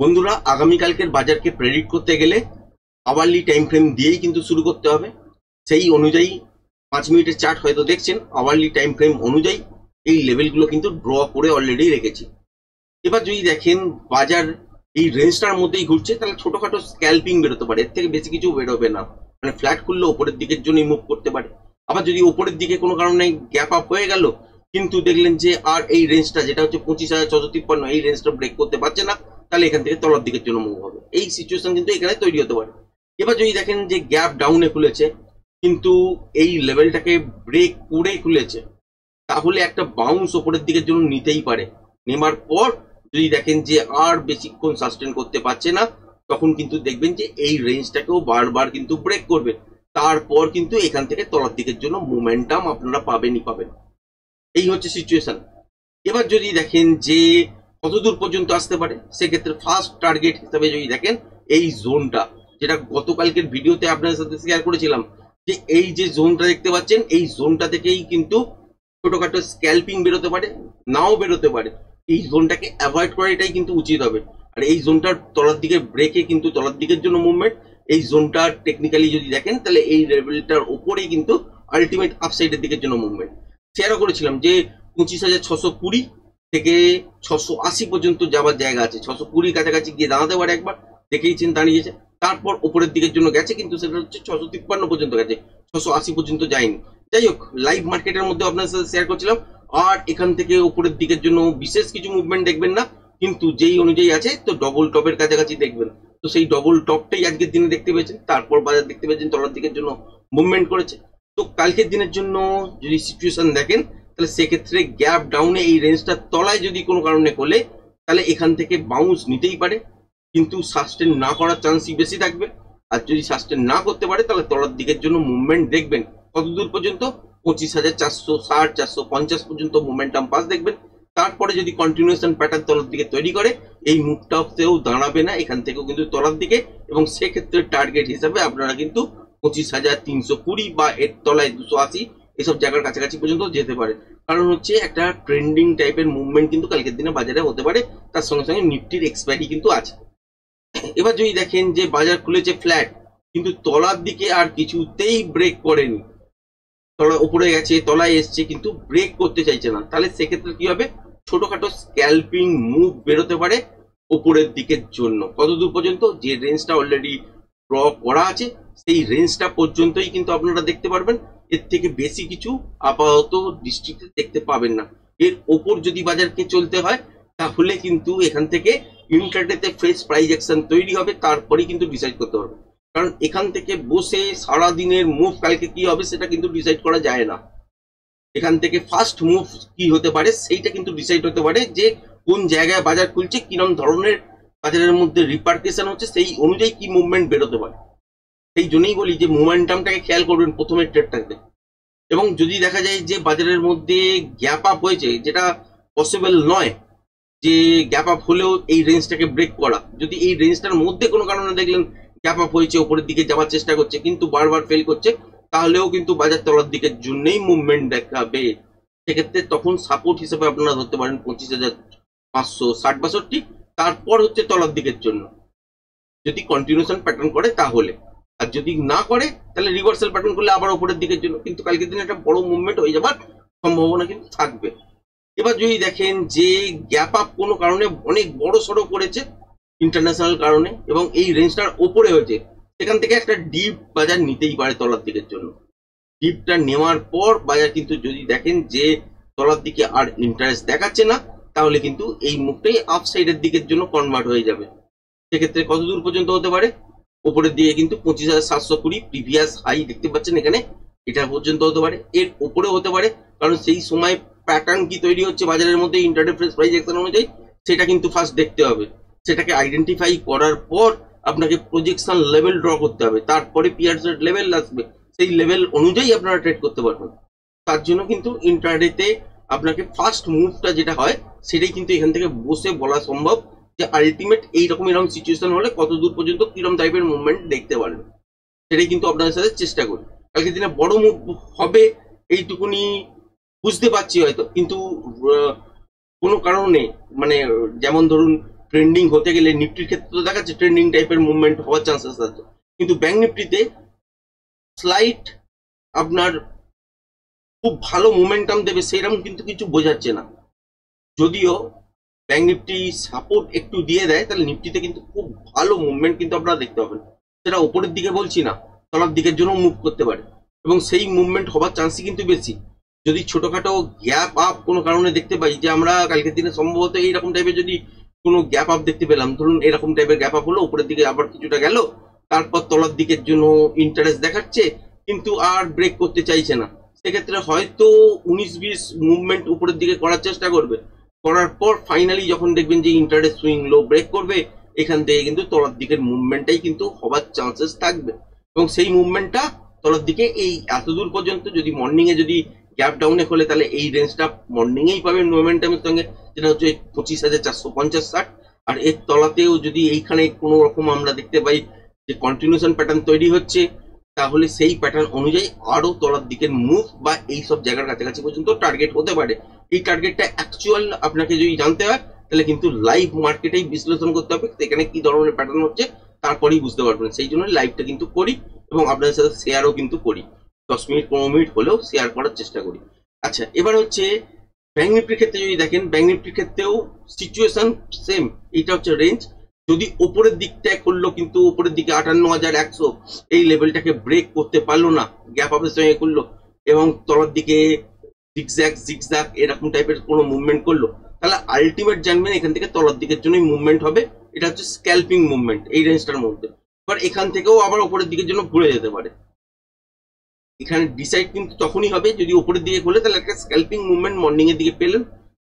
বন্ধুরা, আগামীকালকের বাজারকে প্রেডিক্ট করতে গেলে আওয়ারলি টাইম ফ্রেম দিয়েই কিন্তু শুরু করতে হবে। সেই অনুযায়ী 5 মিনিটের চার্ট হয়তো দেখছেন, আওয়ারলি টাইম ফ্রেম অনুযায়ী এই লেভেলগুলো কিন্তু ড্র করে অলরেডি রেখেছি। এবার যদি দেখেন বাজার এই রেঞ্জটার মধ্যেই ঘুরছে, তাহলে ছোটখাটো স্ক্যাল্পিং বেরোতে পারে, এর থেকে বেশি কিছু বেরোবে না। মানে ফ্ল্যাট খুললে ওপরের দিকের জন্যই মুভ করতে পারে। আবার যদি ওপরের দিকে কোনো কারণে গ্যাপ আপ হয়ে গেল, কিন্তু দেখলেন যে আর এই রেঞ্জটা যেটা হচ্ছে 25,653, এই রেঞ্জটা ব্রেক করতে পারছে না, তাহলে এখান থেকে তলার দিকের জন্য মুভ হবে। এই সিচুয়েশন কিন্তু এখানে তৈরি হতে পারে। এবার যদি দেখেন যে গ্যাপ ডাউনে খুলেছে, কিন্তু এই লেভেলটাকে ব্রেক করে খুলেছে, তাহলে একটা বাউন্স ওপরের দিকের জন্য নিতেই পারে। নেমার পর যদি দেখেন যে আর বেশিক্ষণ সাস্টেন করতে পারছে না, তখন কিন্তু দেখবেন যে এই রেঞ্জটাকেও বারবার কিন্তু ব্রেক করবে। তারপর কিন্তু এখান থেকে তলার দিকের জন্য মোমেন্টাম আপনারা পাবেনই পাবেন। এই হচ্ছে সিচুয়েশন। এবার যদি দেখেন যে কতদূর পর্যন্ত আসতে পারে, সেক্ষেত্রে ফার্স্ট টার্গেট হিসাবে যদি দেখেন এই জোনটা, যেটা গতকালকের ভিডিওতে আপনাদের সাথে শেয়ার করেছিলাম, যে এই যে জোনটা দেখতে পাচ্ছেন, এই জোনটা থেকেই কিন্তু ছোটখাটো স্ক্যাল্পিং বেরোতে পারে, নাও বেরোতে পারে। এই জোনটাকে অ্যাভয়েড করা এটাই কিন্তু উচিত হবে। আর এই জোনটার তলার দিকে ব্রেকে কিন্তু তলার দিকের জন্য মুভমেন্ট, এই জোনটার টেকনিক্যালি যদি দেখেন, তাহলে এই লেভেলটার উপরেই কিন্তু আলটিমেট আপসাইডের দিকের জন্য মুভমেন্ট। শেয়ারও করেছিলাম যে 25,620 থেকে 680 পর্যন্ত যাওয়ার জায়গা আছে। 620 কাছাকাছি গিয়ে দাঁড়াতে পারে, একবার দেখেইছেন দাঁড়িয়েছে। তারপর উপরের দিকের জন্য গেছে, কিন্তু সেটা হচ্ছে 653 পর্যন্ত গেছে, 680 পর্যন্ত যায়নি। যাই হোক, লাইভ মার্কেটের মধ্যে আপনার সাথে শেয়ার করছিলাম। আর এখান থেকে উপরের দিকের জন্য বিশেষ কিছু মুভমেন্ট দেখবেন না, কিন্তু যেই অনুযায়ী আছে তো ডবল টপের কাছাকাছি দেখবেন। তো সেই ডবল টপটাই আজকের দিনে দেখতে পেয়েছেন। তারপর বাজার দেখতে পেয়েছেন তলার দিকের জন্য মুভমেন্ট করেছে। তো কালকের দিনের জন্য যদি সিচুয়েশন দেখেন, তাহলে সেক্ষেত্রে গ্যাপ ডাউনে এই রেঞ্জটার তলায় যদি কোনো কারণে খোলে, তাহলে এখান থেকে বাউন্স নিতেই পারে, কিন্তু সাস্টেন না করার চান্সই বেশি থাকবে। আর যদি সাস্টেন না করতে পারে, তাহলে তলার দিকের জন্য মুভমেন্ট দেখবেন কতদূর পর্যন্ত, 25,460 450 পর্যন্ত মোমেন্টাম পাস দেখবেন। তারপরে যদি কন্টিনিউশন প্যাটার্ন তলার দিকে তৈরি করে, এই মুভটাতেও দাঁড়াবে না, এখান থেকেও কিন্তু তলার দিকে। এবং সেক্ষেত্রে টার্গেট হিসাবে আপনারা কিন্তু 25,320 বা এর তলায় 280 এসব জায়গার কাছাকাছি পর্যন্ত যেতে পারে। কারণ হচ্ছে একটা ট্রেন্ডিং টাইপের মুভমেন্ট কিন্তু কালকের দিনে বাজারে হতে পারে। তার সঙ্গে সঙ্গে নিফটির এক্সপায়ারি কিন্তু আছে। এবার যদি দেখেন যে বাজার খুলেছে ফ্ল্যাট, কিন্তু তলার দিকে আর কিছুতেই ব্রেক করেনি, তলা উপরে গেছে, তলায় এসছে, কিন্তু ব্রেক করতে চাইছে না, তাহলে সেক্ষেত্রে কি হবে, ছোটখাটো স্ক্যাল্পিং মুভ বেরোতে পারে উপরের দিকের জন্য। কতদূর পর্যন্ত, যে রেঞ্জটা অলরেডি ড্র করা আছে সেই রেঞ্জটা পর্যন্তই কিন্তু আপনারা দেখতে পারবেন। এর থেকে বেশি কিছু আপাতত ডিস্ট্রিক্টে দেখতে পাবেন না। এর ওপর যদি বাজারকে চলতে হয়, তাহলে কিন্তু এখান থেকে ইন্টারডেতে ফ্রেশ প্রাইস অ্যাকশন তৈরি হবে, তারপরেই কিন্তু ডিসাইড করতে হবে। কারণ এখান থেকে বসে সারা দিনের মুভ কালকে কি হবে সেটা কিন্তু ডিসাইড করা যায় না। এখান থেকে ফার্স্ট মুভ কি হতে পারে সেইটা কিন্তু ডিসাইড হতে পারে, যে কোন জায়গায় বাজার খুলছে, কিরকম ধরনের বাজারের মধ্যে রিপার্কেশন হচ্ছে, সেই অনুযায়ী কি মুভমেন্ট বেরোতে পারে। সেই জন্যই বলি যে মোমেন্টামটাকে খেয়াল করবেন প্রথমের ট্রেডটাতে। এবং যদি দেখা যায় যে বাজারের মধ্যে গ্যাপ আপ হয়েছে, যেটা পসিবল নয় যে গ্যাপ আপ হলেও এই রেঞ্জটাকে ব্রেক করা, যদি এই রেঞ্জটার মধ্যে কোনো কারণে দেখলেন গ্যাপ আপ হয়েছে, উপরের দিকে যাওয়ার চেষ্টা করছে কিন্তু বারবার ফেল করছে, তাহলেও কিন্তু বাজার তলার দিকের জন্যই মুভমেন্ট দেখাবে। সেক্ষেত্রে তখন সাপোর্ট হিসেবে আপনারা ধরতে পারেন 25,560-62। তারপর হচ্ছে তলার দিকের জন্য, যদি কন্টিনিউশন প্যাটার্ন করে তাহলে। আর যদি না করে, তাহলে রিভার্সাল প্যাটার্ন করলে আবার উপরের দিকের জন্য। কিন্তু কালকের দিনে একটা বড় মুভমেন্ট হয়ে যাবার সম্ভাবনা কিন্তু থাকবে। এবার যদি দেখেন যে গ্যাপ আপ কোনো কারণে অনেক বড় সড়ো করেছে ইন্টারন্যাশনাল কারণে, এবং এই রেঞ্জটার ওপরে হয়েছে, সেখান থেকে একটা ডিপ বাজার নিতেই পারে তলার দিকের জন্য। ডিপটা নেওয়ার পর বাজার কিন্তু যদি দেখেন যে তলার দিকে আর ইন্টারেস্ট দেখাচ্ছে না, তাহলে কিন্তু এই মুখটাই আপসাইডের দিকের জন্য কনভার্ট হয়ে যাবে। সেক্ষেত্রে কত দূর পর্যন্ত হতে পারে, উপরের দিকে কিন্তু 25,720 প্রিভিয়াস হাই দেখতে পাচ্ছেন এখানে, এটা পর্যন্ত হতে পারে, এর উপরে হতে পারে। কারণ সেই সময় প্যাটার্ন কি তৈরি হচ্ছে বাজারের মধ্যে ইন্টারডে ফ্রেশ প্রাইস অ্যাকশন অনুযায়ী, সেটা কিন্তু ফার্স্ট দেখতে হবে। সেটাকে আইডেন্টিফাই করার পর আপনাকে প্রজেকশন লেভেল ড্র করতে হবে, তারপরে পিয়ারসের লেভেল আসবে, সেই লেভেল অনুযায়ী আপনারা ট্রেড করতে পারবেন। তার জন্য কিন্তু ইন্টারডেতে আপনাকে ফার্স্ট মুভটা যেটা হয়, সেটাই কিন্তু এখান থেকে বসে বলা সম্ভব যে আলটিমেট এইরকম এরকম সিচুয়েশন হলে কত দূর পর্যন্ত কিরকম টাইপের মুভমেন্ট দেখতে পারবেন। সেটাই কিন্তু আপনাদের সাথে চেষ্টা করি। কালকে দিনে বড় মুভ হবে এইটুকুনি বুঝতে পারছি হয়তো, কিন্তু কোনো কারণে, মানে যেমন ধরুন ট্রেন্ডিং হতে গেলে নিফটির ক্ষেত্রে তো দেখাচ্ছে ট্রেন্ডিং টাইপের মুভমেন্ট হওয়ার চান্সেস আছে, কিন্তু ব্যাংক নিফটিতে স্লাইট আপনার খুব ভালো মোমেন্টাম দেবে সেইরকম কিন্তু কিছু বোঝাচ্ছে না। যদিও ব্যাংক নিফটি সাপোর্ট একটু দিয়ে দেয়, তাহলে নিফটিতে কিন্তু খুব ভালো মুভমেন্ট কিন্তু আপনারা দেখতে পাবেন। সেটা উপরের দিকে বলছি না, তলার দিকের জন্য মুভ করতে পারে, এবং সেই মুভমেন্ট হবার চান্সই কিন্তু বেশি। যদি ছোটখাটো গ্যাপ আপ কোনো কারণে দেখতে পাই, যে আমরা কালকের দিনে সম্ভবত এইরকম টাইপের যদি কোনো গ্যাপ আপ দেখতে পেলাম, ধরুন এরকম টাইপের গ্যাপ আপ হলো, উপরের দিকে আবার কিছুটা গেল, তারপর তলার দিকের জন্য ইন্টারেস্ট দেখাচ্ছে কিন্তু আর ব্রেক করতে চাইছে না, সেক্ষেত্রে হয়তো 19-20 মুভমেন্ট উপরের দিকে করার চেষ্টা করবে। করার পর ফাইনালি যখন দেখবেন যে ইন্টারেস্ট সুইং লো ব্রেক করবে, এখান থেকে কিন্তু তলার দিকের মুভমেন্টটাই কিন্তু হবার চান্সেস থাকবে, এবং সেই মুভমেন্টটা তলার দিকে এই এতদূর পর্যন্ত যদি মর্নিং এ যদি গ্যাপ ডাউনে খোলে, তাহলে এই রেঞ্জটা মর্নিং এই পাবেন মোমেন্টামের সঙ্গে, যেটা হচ্ছে 25,450-60। আর এর তলাতেও যদি এইখানে কোনো রকম আমরা দেখতে পাই যে কন্টিনিউশন প্যাটার্ন তৈরি হচ্ছে, তাহলে সেই প্যাটার্ন অনুযায়ী আরো তলার দিকের মুভ বা এই সব জায়গার কাছাকাছি পর্যন্ত টার্গেট হতে পারে। এই টার্গেটটা অ্যাকচুয়াল আপনাকে যদি জানতে হয়, তাহলে কিন্তু লাইভ মার্কেটেই বিশ্লেষণ করতে হবে, সেখানে কি ধরনের প্যাটার্ন হচ্ছে তারপরেই বুঝতে পারবেন। সেই জন্য লাইভটা কিন্তু করি, এবং আপনাদের সাথে শেয়ারও কিন্তু করি, 10 মিনিট 15 মিনিট হলেও শেয়ার করার চেষ্টা করি। আচ্ছা, এবার হচ্ছে ব্যাংক নিফটির ক্ষেত্রে যদি দেখেন, ব্যাংক নিফটির ক্ষেত্রেও সিচুয়েশন সেম। এইটা হচ্ছে রেঞ্জ, যদি ওপরের দিকটা করলো, কিন্তু ওপরের দিকে 58,100 এই লেভেলটাকে ব্রেক করতে পারলো না, গ্যাপ আপের সঙ্গে করলো, এবং তলার দিকে জিগজ্যাগ এরকম টাইপের কোনো মুভমেন্ট করলো, তাহলে আলটিমেট জানবেন এখান থেকে তলার দিকের জন্যই মুভমেন্ট হবে। এটা হচ্ছে স্ক্যাল্পিং মুভমেন্ট এই রেঞ্জটার মধ্যে। এবার এখান থেকেও আবার ওপরের দিকের জন্য ঘুরে যেতে পারে। এখানে ডিসাইড কিন্তু তখনই হবে যদি উপরের দিকে খোলে, তাহলে একটা স্ক্যাল্পিং মুভমেন্ট মর্নিং এর দিকে পেলেন,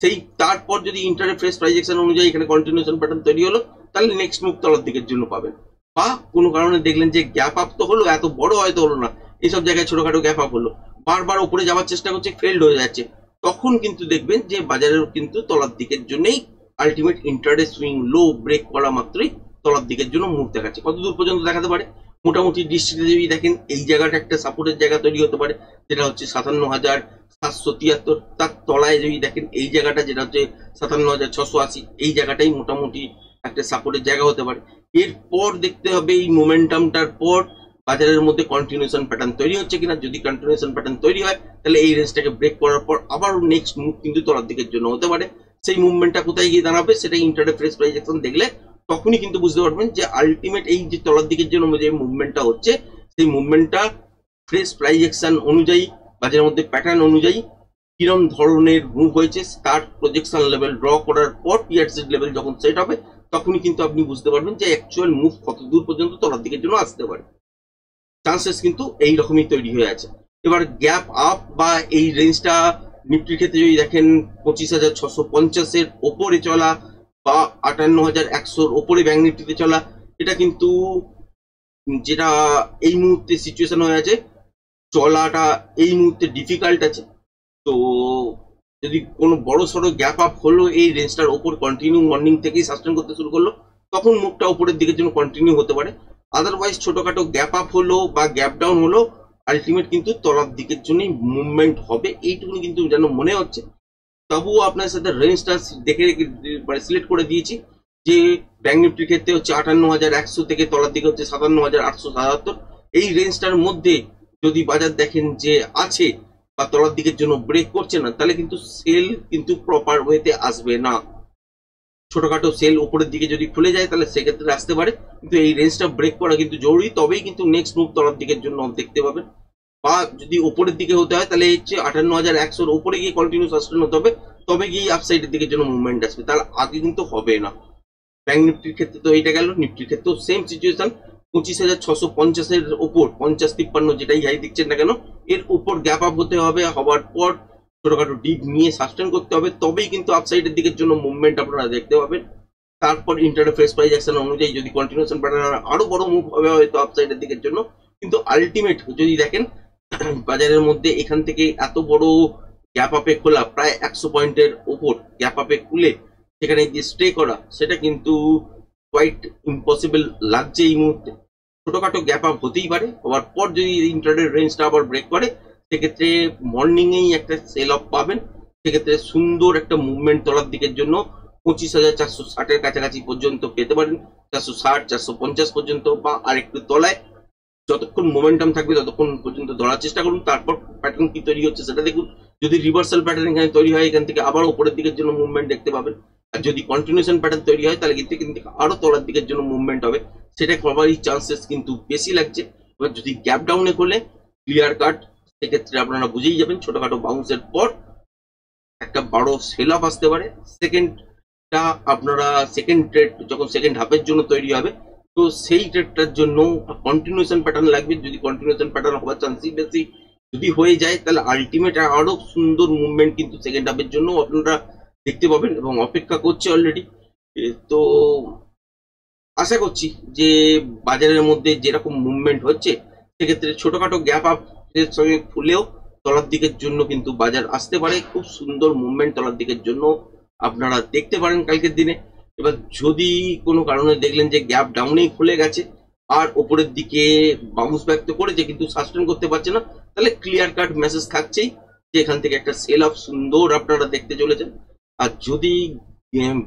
সেই তারপর যদি ইন্টারফেস প্রাইজেকশন অনুযায়ী এখানে কন্টিনিউশন প্যাটার্ন তৈরি হলো, তাহলে নেক্সট মুভ তলার দিকের জন্য পাবেন। বা কোনো কারণে দেখলেন যে গ্যাপ আপ তো হলো, এত বড় হয়তো হলো না, এইসব জায়গায় ছোটখাটো গ্যাপ আপ হলো, বারবার উপরে যাওয়ার চেষ্টা করছে, ফেল্ড হয়ে যাচ্ছে, তখন কিন্তু দেখবেন যে বাজারের কিন্তু তলার দিকের জন্যই ultimate intraday swing low break করা মাত্রই তলার দিকের জন্য মুভ দেখাচ্ছে। কত দূর পর্যন্ত দেখাতে পারে? মোটামুটি দৃষ্টিতে যদি দেখেন, এই জায়গাটা একটা সাপোর্টের জায়গা তৈরি হতে পারে, যেটা হচ্ছে 57,773। তার তলায় যদি দেখেন এই জায়গাটা, যেটা হচ্ছে 57,680, এই জায়গাটাই মোটামুটি একটা সাপোর্টের জায়গা হতে পারে। এরপর দেখতে হবে এই মোমেন্টামটার পর বাজারের মধ্যে কন্টিনিউশন প্যাটার্ন তৈরি হচ্ছে কিনা। যদি কন্টিনিউশন প্যাটার্ন তৈরি হয়, তাহলে এই রেঞ্জটাকে ব্রেক করার পর আবার নেক্সট মুভ কিন্তু তলার দিকের জন্য হতে পারে। সেই মুভমেন্টটা কোথায় গিয়ে দাঁড়াবে, সেটা ইন্টারডে ফ্রেশ প্রাইজেকশন দেখলে তখনই কিন্তু বুঝতে পারবেন যে আলটিমেট এই যে তলার দিকের জন্য যে মুভমেন্টটা হচ্ছে, সেই মুভমেন্টটা ফ্রেশ প্রাইজেকশন অনুযায়ী, বাজারের মধ্যে প্যাটার্ন অনুযায়ী কিরম ধরনের মুভ হয়েছে, তার প্রজেকশন লেভেল ড্র করার পর পিআরসি লেভেল যখন সেট হবে, তখনই কিন্তু আপনি বুঝতে পারবেন যে অ্যাকচুয়াল মুভ কত দূর পর্যন্ত তলার দিকের জন্য আসতে পারে। চান্সেস কিন্তু এই রকমই তৈরি হয়ে আছে। এবার গ্যাপ আপ বা এই রেঞ্জটা নিফটির ক্ষেত্রে যদি দেখেন 25,650 ওপরে চলা বা 58,100 ওপরে ব্যাংক নিফটিতে চলা, এটা কিন্তু যেটা এই মুহূর্তে সিচুয়েশন হয়ে আছে, চলাটা এই মুহূর্তে ডিফিকাল্ট আছে। তো যদি কোনো বড় সড়ো গ্যাপ আপ হলো, এই রেঞ্জটার ওপর কন্টিনিউ মর্নিং থেকেই সাস্টেন করতে শুরু করলো, তখন মুভটা উপরের দিকের জন্য কন্টিনিউ হতে পারে। আদারওয়াইজ ছোটখাটো গ্যাপ আপ হলো বা গ্যাপ ডাউন হলো, আলটিমেট কিন্তু তলার দিকের জন্যই মুভমেন্ট হবে, এইটুকুনি কিন্তু যেন মনে হচ্ছে। তবুও আপনার সাথে রেঞ্জটা দেখে মানে সিলেক্ট করে দিয়েছি, যে ব্যাংক নিফটির ক্ষেত্রে হচ্ছে 58,100 থেকে তলার দিকে হচ্ছে 57,877। এই রেঞ্জটার মধ্যে যদি বাজার দেখেন যে আছে বা তলার দিকের জন্য ব্রেক করছে না, তাহলে কিন্তু সেল কিন্তু প্রপার ওয়েতে আসবে না। ছোটখাটো সেল উপরের দিকে যদি খুলে যায়, তাহলে সেক্ষেত্রে আসতে পারে, কিন্তু এই রেঞ্জটা ব্রেক করা কিন্তু জরুরি, তবেই কিন্তু নেক্সট মুভ তলার দিকের জন্য দেখতে পাবেন। বা যদি উপরের দিকে হতে হয়, তাহলে হচ্ছে 58,100 উপরে গিয়ে কন্টিনিউ সাস্টেন হতে হবে, তবে গিয়ে আপসাইডের দিকের জন্য মুভমেন্ট আসবে, তাহলে আগে কিন্তু হবে না। ব্যাংক নিফটির ক্ষেত্রে তো এইটা গেল। নিফটির ক্ষেত্রেও সেম সিচুয়েশন, 25,650 ওপর 50-53 যেটাই হাই দিচ্ছেন না কেন, এর উপর গ্যাপ আপ হতে হবে, হওয়ার পর ছোটখাটো ডিপ নিয়ে সাস্টেন করতে হবে, তবেই কিন্তু আপসাইডের দিকের জন্য মুভমেন্ট আপনারা দেখতে পাবেন। তারপর ইন্টারডে ফ্রেশ প্রাইস অ্যাকশন অনুযায়ী যদি কন্টিনিউশন প্যাটার্ন আরো বড় মুভ হবে হয়তো আপসাইডের দিকের জন্য, কিন্তু আলটিমেট যদি দেখেন বাজারের মধ্যে এখান থেকে এত বড় গ্যাপ আপে খোলা, প্রায় 100 পয়েন্টের ওপর গ্যাপ আপে খুলে সেখানে গিয়ে স্টে করা, সেটা কিন্তু কোয়াইট ইম্পসিবল লাগছে এই মুহূর্তে। ছোটখাটো গ্যাপ আপ হতেই পারে, হওয়ার পর যদি ইন্টারডে রেঞ্জটা আবার ব্রেক করে, সেক্ষেত্রে মর্নিং এই একটা সেল অফ পাবেন, সেক্ষেত্রে সুন্দর একটা মুভমেন্ট তলার দিকের জন্য 25,460 এর কাছাকাছি পর্যন্ত পেতে পারেন, 460, 450 পর্যন্ত বা আরেকটু তলায়। যতক্ষণ মোমেন্টাম থাকবে ততক্ষণ পর্যন্ত ধরার চেষ্টা করুন, তারপর প্যাটার্ন কি তৈরি হচ্ছে সেটা দেখুন। যদি রিভার্সাল প্যাটার্ন এখানে তৈরি হয়, এখান থেকে আবার উপরের দিকের জন্য মুভমেন্ট দেখতে পাবেন। আর যদি কন্টিনিউশন প্যাটার্ন তৈরি হয় তাহলে কিন্তু এখান থেকে আরো তলার দিকের জন্য মুভমেন্ট হবে, সেটা হওয়ারই চান্সেস কিন্তু বেশি লাগছে। এবার যদি গ্যাপ ডাউনে খোলে ক্লিয়ার কাট, সেক্ষেত্রে আপনারা বুঝেই যাবেন ছোটখাটো বাউন্সের পর একটা বড় সেল অফ আসতে পারে। সেকেন্ডটা আপনারা সেকেন্ড ট্রেড যখন সেকেন্ড হাফের জন্য তৈরি হবে, তো সেই ট্রেডটার জন্য কন্টিনিউশন প্যাটার্ন লাগবে। যদি কন্টিনিউশন প্যাটার্ন হওয়ার চান্সই বেশি, যদি হয়ে যায় তাহলে আলটিমেট আরো সুন্দর মুভমেন্ট কিন্তু সেকেন্ড হাফের জন্য আপনারা দেখতে পাবেন এবং অপেক্ষা করছে অলরেডি। তো আশা করছি যে বাজারের মধ্যে যেরকম মুভমেন্ট হচ্ছে সেক্ষেত্রে ছোটখাটো গ্যাপ আপ এর সঙ্গে খুলেও তলার দিকের জন্য কিন্তু বাজার আসতে পারে। খুব সুন্দর মুভমেন্ট তলার দিকের জন্য আপনারা দেখতে পারেন কালকের দিনে। এবার যদি কোনো কারণে দেখলেন যে গ্যাপ ডাউনেই খুলে গেছে আর ওপরের দিকে বাউন্স ব্যাক তো করেছে কিন্তু সাস্টেন করতে পারছে না, তাহলে ক্লিয়ার কাট মেসেজ থাকছেই যে এখান থেকে একটা সেল অফ সুন্দর আপনারা দেখতে চলেছেন। আর যদি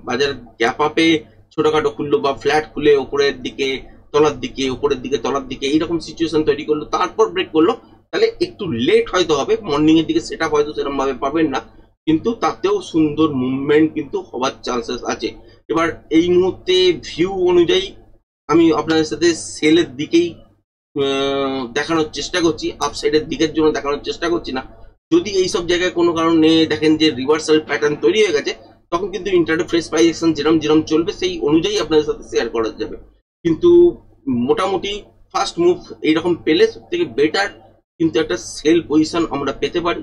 বাজার গ্যাপ আপে ছোটখাটো খুললো বা ফ্ল্যাট খুলে ওপরের দিকে তলার দিকে উপরের দিকে তলার দিকে এইরকম সিচুয়েশন তৈরি করলো তারপর ব্রেক করলো, তাহলে একটু লেট হয়তো হবে, মর্নিং এর দিকে সেটা হয়তো সেরকম ভাবে পাবেন না, কিন্তু তাতেও সুন্দর মুভমেন্ট কিন্তু হওয়ার চান্সেস আছে। এবার এই মুহূর্তে ভিউ অনুযায়ী আমি আপনাদের সাথে সেলের দিকেই দেখানোর চেষ্টা করছি, আপসাইডের দিকের জন্য দেখানোর চেষ্টা করছি না। যদি এইসব জায়গায় কোনো কারণে দেখেন যে রিভার্সাল প্যাটার্ন তৈরি হয়ে গেছে, তখন কিন্তু ইন্টারডে ফ্রেশ প্রাইস অ্যাকশন যেরকম যেরকম চলবে সেই অনুযায়ী আপনাদের সাথে শেয়ার করা যাবে। কিন্তু মোটামুটি ফার্স্ট মুভ এইরকম পেলে সব থেকে বেটার কিন্তু একটা সেল পজিশন আমরা পেতে পারি।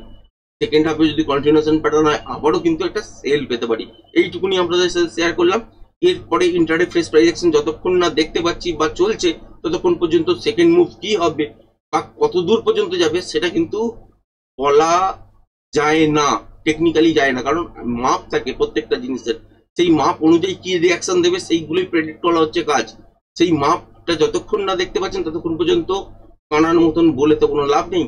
সেকেন্ড হাফে যদি কন্টিনিউশন প্যাটার্ন হয় আবারও কিন্তু একটা সেল পেতে পারি। এইটুকুনি আপনাদের সাথে শেয়ার করলাম। এরপরে ইন্টারডে ফ্রেশ প্রাইস অ্যাকশন যতক্ষণ না দেখতে পাচ্ছি বা চলছে ততক্ষণ পর্যন্ত সেকেন্ড মুভ কি হবে বা কত দূর পর্যন্ত যাবে সেটা কিন্তু বলা যায় না, টেকনিক্যালি যায় না, কারণ মাপ থাকে প্রত্যেকটা জিনিসের। সেই মাপ অনুযায়ী কি রিয়াকশন দেবে সেইগুলোই প্রেডিক্ট করা হচ্ছে কাজ। সেই মাপটা যতক্ষণ না দেখতে পাচ্ছেন ততক্ষণ পর্যন্ত কানার মতন বলে তো কোনো লাভ নেই।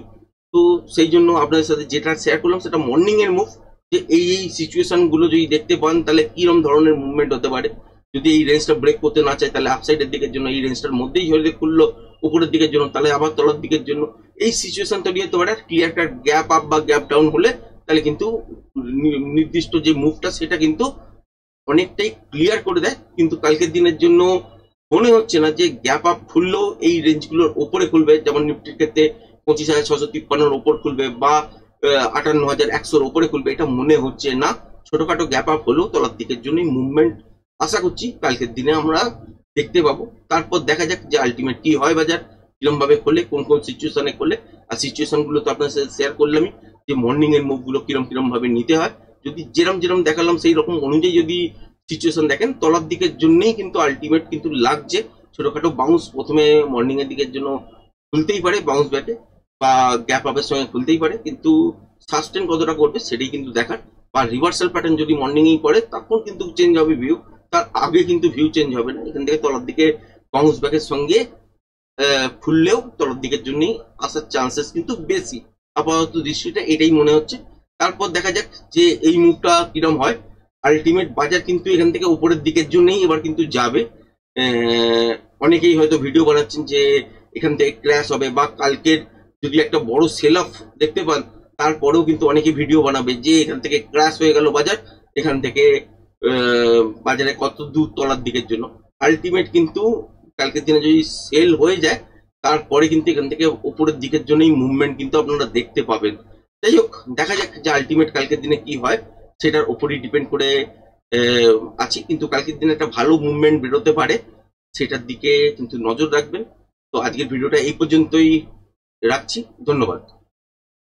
তো সেই জন্য আপনাদের সাথে যেটা শেয়ার করলাম সেটা মর্নিং এর মুভ, যে এই সিচুয়েশন গুলো যদি দেখতে পান তাহলে কিরকম ধরনের মুভমেন্ট হতে পারে। যদি এই রেঞ্জটা ব্রেক করতে না চায় তাহলে আপসাইডের দিকের জন্য, এই রেঞ্জটার মধ্যেই ঝরে খুললো উপরের দিকের জন্য তাহলে আবার তলার দিকের জন্য এই সিচুয়েশন তৈরি হতে পারে। ক্লিয়ার কাট গ্যাপ আপ বা গ্যাপ ডাউন হলে তাহলে কিন্তু নির্দিষ্ট যে মুভটা সেটা কিন্তু অনেকটাই ক্লিয়ার করে দেয়। কিন্তু কালকের দিনের জন্য মনে হচ্ছে না যে গ্যাপ আপ খুললেও এই রেঞ্জগুলোর ওপরে খুলবে, যেমন নিফটির ক্ষেত্রে 25,653 ওপর খুলবে বা 58,100 ওপরে খুলবে, এটা মনে হচ্ছে না। ছোটখাটো গ্যাপ আপ হলেও তলার দিকের জন্যই মুভমেন্ট আশা করছি কালকের দিনে আমরা দেখতে পাবো। তারপর দেখা যাক যে আলটিমেট কি হয়, বাজার কিরম ভাবে খোলে, কোন কোন সিচুয়েশনে খোলে। আর সিচুয়েশন গুলো তো আপনার সাথে শেয়ার করলামই যে মর্নিং এর মুভ গুলো কিরম কিরম ভাবে নিতে হয়। যদি যেরম যেরম দেখালাম সেই রকম অনুযায়ী যদি সিচুয়েশন দেখেন তলার দিকের জন্যই কিন্তু আলটিমেট কিন্তু লাগছে। ছোটখাটো বাউন্স প্রথমে মর্নিং এর দিকের জন্য খুলতেই পারে বাউন্স ব্যাকে বা গ্যাপ আপের সঙ্গে খুলতেই পারে, কিন্তু সাস্টেন কতটা করবে সেটাই কিন্তু দেখার। বা রিভার্সাল প্যাটার্ন যদি মর্নিং এই করে তখন কিন্তু চেঞ্জ হবে ভিউ, তার আগে কিন্তু ভিউ চেঞ্জ হবে না। এখান থেকে তলার দিকে বাউন্স ব্যাকের সঙ্গে খুললেও তলার দিকের জন্যই আসার চান্সেস কিন্তু বেশি। আপাতত দৃষ্টিটা এটাই মনে হচ্ছে। তারপর দেখা যাক যে এই মুভটা কিরম হয়। আলটিমেট বাজার কিন্তু এখান থেকে উপরের দিকের জন্যই এবার কিন্তু যাবে। অনেকেই হয়তো ভিডিও বানাচ্ছেন যে এখান থেকে ক্র্যাশ হবে বা কালকের যদি একটা বড় সেল অফ দেখতে পান তারপরেও কিন্তু অনেকে ভিডিও বানাবে যে এখান থেকে ক্র্যাশ হয়ে গেল বাজার, এখান থেকে বাজারে কত দূর তলার দিকের জন্য। আলটিমেট কিন্তু কালকের দিনে যদি সেল হয়ে যায় তারপরে কিন্তু এখান থেকে উপরের দিকের জন্যই মুভমেন্ট কিন্তু আপনারা দেখতে পাবেন। যাই হোক দেখা যাক যে আলটিমেট কালকের দিনে কি হয়, সেটার উপরই ডিপেন্ড করে আছি। কিন্তু কালকের দিনে একটা ভালো মুভমেন্ট বেরোতে পারে, সেটার দিকে কিন্তু নজর রাখবেন। তো আজকের ভিডিওটা এই পর্যন্তই রাখছি, ধন্যবাদ।